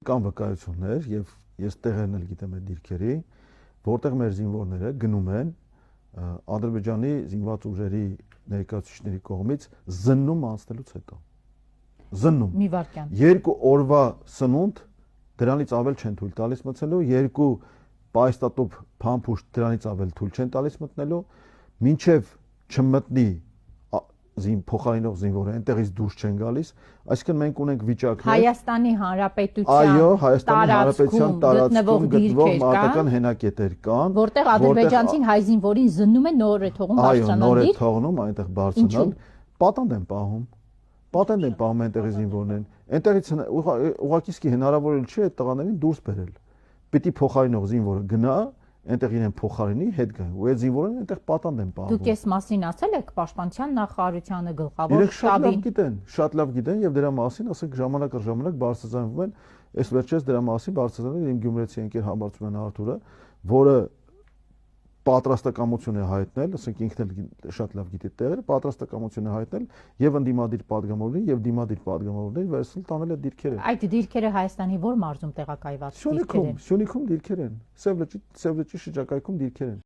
Կան վկայություններ եւ ես տեղերն էլ գիտեմ այդ դիրքերի, որտեղ մեր զինվորները գնում են Ադրբեջանի զինված ուժերի ներկայացուցիչների կողմից զննում անցնելուց հետո։ Զննում։ Մի վարքյան։ 2 օրվա սնունդ դրանից ավել չեն թույլ տալիս մտցնելու, 2 պայստատոպ փամփուշտ դրանից ավել թույլ չեն տալիս մտնելու, մինչև չմտնի փոխարինող զինվորը այնտեղից դուրս չեն գալիս, այսինքն մենք ունենք վիճակներ Հայաստանի Հանրապետության այո, Հայաստանի Հանրապետության տարածքում գտնվող մարտական հենակետեր կան, որտեղ ադրբեջանցին հայ զինվորին զննում են նոր է թողում այո, նոր է բարձրանալ։ թողնում այնտեղ բարձրանալ, պատանդ են պահում։ Պատանդ են պահում այնտեղի զինվորներին։ Այնտեղից ուղղակի իսկի հնարավոր չէ այդ տղաներին դուրս բերել։ Պիտի փոխարինող զինվորը գնա, այնտեղ իրեն փոխարինի, հետ գա։ Ու այդ զինվորները այնտեղ պատանդ են պահում։ Դուք այս մասին ասել եք Պաշտպանության նախարարությանը գլխավոր շտաբին։ Շատ լավ գիտեն եւ դրա մասին, ասենք ժամանակ առ ժամանակ բարձրացնում են, այս վերջերս դրա մասին բարձրացնում են իմ գյումրեցի ընկեր Համբարձումյան Արթուրը, որը պատրաստակամություն է հայտնել, ասենք ինքն էլ շատ լավ գիտի տեղերը, պատրաստակամություն է հայտնել եւ ընդդիմադիր падգամավորներին եւ դիմադիր падգամավորներին վերցնել տանել այդ դիրքերը։ Այդ դիրքերը Հայաստանի ո՞ր մարզում տեղակայված դիրքեր են։ Սյունիքում դիրքեր են։ Սև լճի շրջակայքում դիրքեր են։